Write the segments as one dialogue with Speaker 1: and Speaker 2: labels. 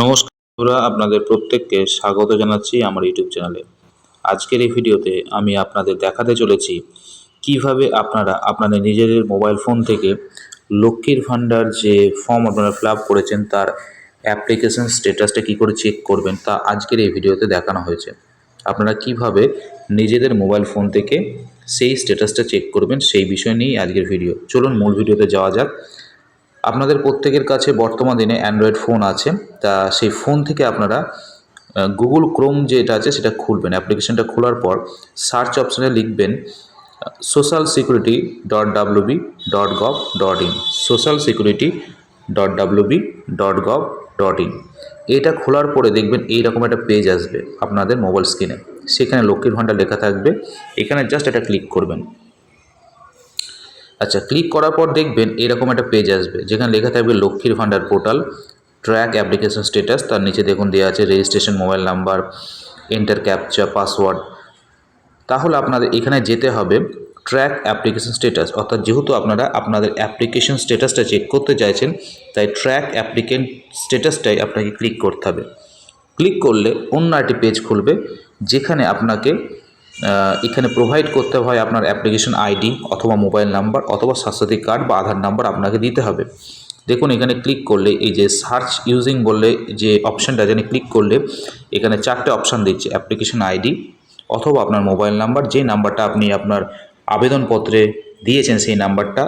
Speaker 1: নমস্কার বন্ধুরা, আপনাদের প্রত্যেককে স্বাগত জানাচ্ছি আমার ইউটিউব চ্যানেলে। আজকের এই ভিডিওতে আমি আপনাদের দেখাতে চলেছি কিভাবে আপনারা আপনাদের নিজেদের মোবাইল ফোন থেকে লক্ষ্মীর ভাণ্ডার যে ফর্ম আপনারা ফিল আপ করেছেন তার অ্যাপ্লিকেশন স্ট্যাটাসটা কী করে চেক করবেন তা আজকের এই ভিডিওতে দেখানো হয়েছে। আপনারা কিভাবে নিজেদের মোবাইল ফোন থেকে সেই স্ট্যাটাসটা চেক করবেন সেই বিষয় নিয়েই আজকের ভিডিও। চলুন মূল ভিডিওতে যাওয়া যাক। আপনাদের প্রত্যেকের কাছে বর্তমান দিনে অ্যান্ড্রয়েড ফোন আছে, তা সেই ফোন থেকে আপনারা গুগল ক্রোম যেটা আছে সেটা খুলবেন। অ্যাপ্লিকেশনটা খোলার পর সার্চ অপশানে লিখবেন socialsecurity.wb.gov.in socialsecurity.wb.gov.in। এটা খোলার পরে দেখবেন এইরকম একটা পেজ আসবে আপনাদের মোবাইল স্ক্রিনে। সেখানে লক্ষ্মীর ভাণ্ডার লেখা থাকবে, এখানে জাস্ট এটা ক্লিক করবেন। আচ্ছা, ক্লিক করার পর দেখবেন এরকম একটা পেজ আসবে যেখানে লেখা থাকবে লক্ষ্মীর ভাণ্ডার পোর্টাল ট্র্যাক অ্যাপ্লিকেশন স্ট্যাটাস। তার নিচে দেখুন দেওয়া আছে registration mobile number, enter captcha, password. তাহলে আপনাদের এখানে যেতে হবে ট্র্যাক অ্যাপ্লিকেশন স্ট্যাটাস, অর্থাৎ যেহেতু আপনারা আপনাদের অ্যাপ্লিকেশন স্ট্যাটাসটা চেক করতে চাইছেন তাই ট্র্যাক অ্যাপ্লিকেন্ট স্ট্যাটাসটাই আপনাকে ক্লিক করতে হবে। ক্লিক করলে অন্য একটি পেজ খুলবে যেখানে আপনাকে এখানে প্রোভাইড করতে হয় আপনার অ্যাপ্লিকেশন আইডি অথবা মোবাইল নাম্বার অথবা স্বাস্থ্যসাথী কার্ড বা আধার নাম্বার আপনাকে দিতে হবে। দেখুন এখানে ক্লিক করলে এই যে সার্চ ইউজিং বললে যে অপশানটা, যেখানে ক্লিক করলে এখানে চারটে অপশান দিচ্ছে, অ্যাপ্লিকেশন আইডি অথবা আপনার মোবাইল নাম্বার, যে নাম্বারটা আপনি আপনার আবেদনপত্রে দিয়েছেন সেই নাম্বারটা,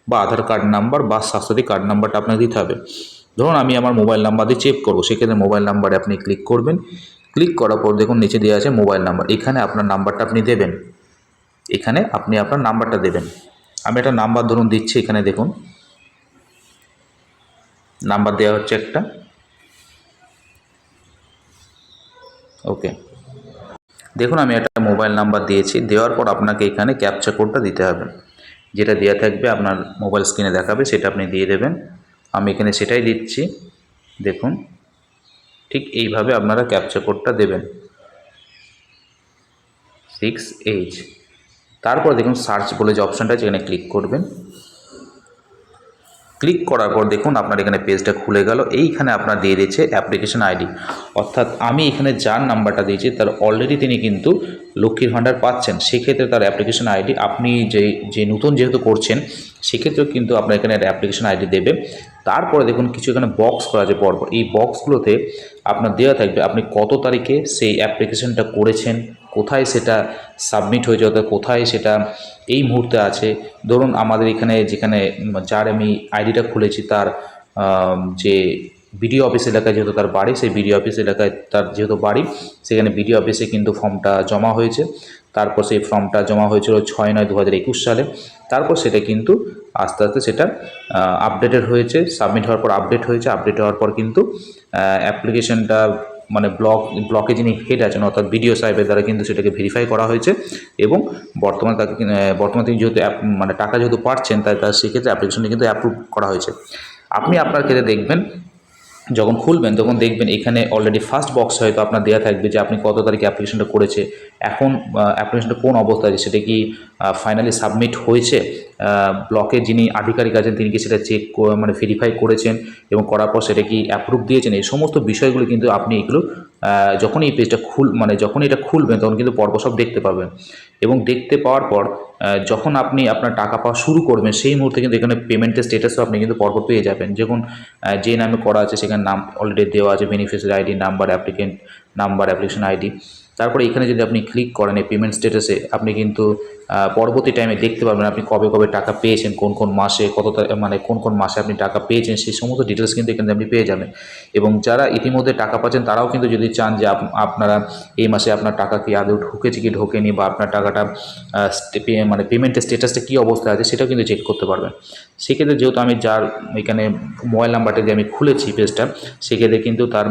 Speaker 1: বা আধার কার্ড নাম্বার বা স্বাস্থ্যসাথী কার্ড নাম্বারটা আপনাকে দিতে হবে। ধরুন আমি আমার মোবাইল নাম্বার দিয়ে চেক করবো, সেক্ষেত্রে মোবাইল নাম্বারে আপনি ক্লিক করবেন। ক্লিক করার পর দেখুন নিচে দেওয়া আছে মোবাইল নাম্বার, এখানে আপনার নাম্বারটা আপনি দেবেন। এখানে আপনি আপনার নাম্বারটা দেবেন। আমি একটা নাম্বার ধরুন দিচ্ছি, এখানে দেখুন নাম্বার দেওয়া হচ্ছে একটা। ওকে, দেখুন আমি একটা মোবাইল নাম্বার দিয়েছি। দেওয়ার পর আপনাকে এখানে ক্যাপচা কোডটা দিতে হবে, যেটা দেওয়া থাকবে আপনার মোবাইল স্ক্রিনে দেখাবে, সেটা আপনি দিয়ে দেবেন। আমি এখানে সেটাই দিচ্ছি। দেখুন ঠিক এইভাবে আপনারা ক্যাপচা কোডটা দেবেন 6H। তারপর দেখুন সার্চ বলে যে অপশানটা আছে এখানে ক্লিক করবেন। ক্লিক করার পর দেখুন আপনার এখানে পেজটা খুলে গেল। এইখানে আপনার দিয়ে দিয়েছে অ্যাপ্লিকেশন আইডি, অর্থাৎ আমি এখানে যার নাম্বারটা দিয়েছি তার অলরেডি তিনি কিন্তু লক্ষ্মীর ভাণ্ডার পাচ্ছেন। সেক্ষেত্রে তার অ্যাপ্লিকেশন আইডি আপনি যে নতুন যেহেতু করছেন সেক্ষেত্রেও কিন্তু আপনার এখানে অ্যাপ্লিকেশন আইডি দেবে। তারপরে দেখুন কিছু এখানে বক্স করা আছে পরপর, এই বক্সগুলোতে আপনার দেওয়া থাকবে আপনি কত তারিখে সেই অ্যাপ্লিকেশনটা করেছেন, কোথায় সেটা সাবমিট হয়েছে, অর্থাৎ কোথায় সেটা এই মুহূর্তে আছে। ধরুন আমাদের এখানে যেখানে যার আমি আইডিটা খুলেছি তার যে বিডিও অফিস এলাকায় যেহেতু তার বাড়ি, সেই বিডিও অফিস এলাকায় তার যেহেতু বাড়ি, সেখানে বিডিও অফিসে কিন্তু ফর্মটা জমা হয়েছে। তারপর সেই ফর্মটা জমা হয়েছিল 6/9/2021 সালে। তারপর সেটা কিন্তু আস্তে আস্তে সেটা আপডেটেড হয়েছে, সাবমিট হওয়ার পর আপডেট হয়েছে। আপডেট হওয়ার পর কিন্তু অ্যাপ্লিকেশনটা মানে ব্লকে যিনি হেড আছেন অর্থাৎ বিডিও সাহেবের দ্বারা কিন্তু সেটাকে ভেরিফাই করা হয়েছে এবং বর্তমানে তিনি যেহেতু মানে টাকা যেহেতু পাচ্ছেন তাই তার সেক্ষেত্রে অ্যাপ্লিকেশনটি কিন্তু অ্যাপ্রুভ করা হয়েছে। আপনি আপনার ক্ষেত্রে দেখবেন যখন খুলবেন তখন দেখবেন এখানে অলরেডি ফার্স্ট বক্স হয়তো আপনার দেওয়া থাকবে যে আপনি কত তারিখে অ্যাপ্লিকেশনটা করেছে, এখন অ্যাপ্লিকেশনটা কোন অবস্থায় আছে, সেটা কি ফাইনালি সাবমিট হয়েছে, ব্লকের যিনি আধিকারিক আছেন তিনি কি সেটা চেক মানে ভেরিফাই করেছেন এবং করার পর সেটা কি অ্যাপ্রুভ দিয়েছেন। এই সমস্ত বিষয়গুলো কিন্তু আপনি এগুলো যখন এই পেজটা যখন এটা খুলবেন তখন কিন্তু পরপর সব দেখতে পাবেন। এবং দেখতে পাওয়ার পর যখন আপনি আপনার টাকা পাওয়া শুরু করবেন সেই মুহূর্তে কিন্তু এখানে পেমেন্টের স্ট্যাটাসও আপনি কিন্তু পরপর পেয়ে যাবেন। যেমন যে নামে করা আছে সেখানে নাম অলরেডি দেওয়া আছে, beneficiary ID number, applicant number, application ID. তারপরে এখানে যদি আপনি ক্লিক করেন এই পেমেন্ট স্ট্যাটাসে, আপনি কিন্তু পরবর্তী টাইমে দেখতে পারবেন আপনি কবে কবে টাকা পেয়েছেন, কোন কোন মাসে মানে কোন কোন মাসে আপনি টাকা পেয়েছেন, সেই সমস্ত ডিটেলস কিন্তু এখানে আপনি পেয়ে যাবেন। এবং যারা ইতিমধ্যে টাকা পাচ্ছেন তারাও কিন্তু যদি চান যে আপনারা এই মাসে আপনার টাকা কি আদৌ ঢুকেছে কি ঢোকেনি, বা আপনার টাকাটা মানে পেমেন্টের স্ট্যাটাসটা কী অবস্থায় আছে সেটাও কিন্তু চেক করতে পারবেন। সেক্ষেত্রে যেহেতু আমি যার এখানে মোবাইল নাম্বারটা দিয়ে আমি খুলেছি পেজটা, সেক্ষেত্রে কিন্তু তার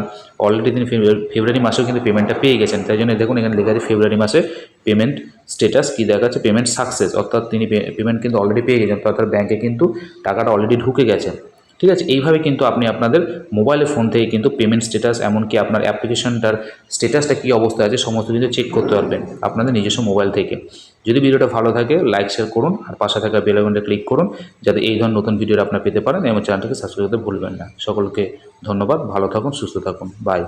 Speaker 1: অলরেডি তিনি ফেব্রুয়ারি মাসেও কিন্তু পেমেন্টটা পেয়ে গেছেন। তাই জন্য দেখুন এখানে লেখা আছে ফেব্রুয়ারি মাসে পেমেন্ট স্ট্যাটাস কী দেখা যাচ্ছে, পেমেন্ট সাকসেস, অর্থাৎ তিনি পেমেন্ট কিন্তু অলরেডি পেয়ে গেছেন, অর্থাৎ ব্যাঙ্কে কিন্তু টাকাটা অলরেডি ঢুকে গেছে। ঠিক আছে, এইভাবে কিন্তু আপনি আপনাদের মোবাইল ফোন থেকে কিন্তু পেমেন্ট স্ট্যাটাস, এমনকি আপনার অ্যাপ্লিকেশনটার স্ট্যাটাসটা কী অবস্থায় আছে সমস্ত কিন্তু চেক করতে পারবেন আপনাদের নিজস্ব মোবাইল থেকে। যদি ভিডিওটা ভালো থাকে লাইক শেয়ার করুন আর পাশে থাকা বেল আইকনটা ক্লিক করুন যাতে এই ধরনের নতুন ভিডিও আপনারা পেতে পারেন এবং চ্যানেলটাকে সাবস্ক্রাইব করতে ভুলবেন না। সকলকে ধন্যবাদ, ভালো থাকুন, সুস্থ থাকুন, বাই।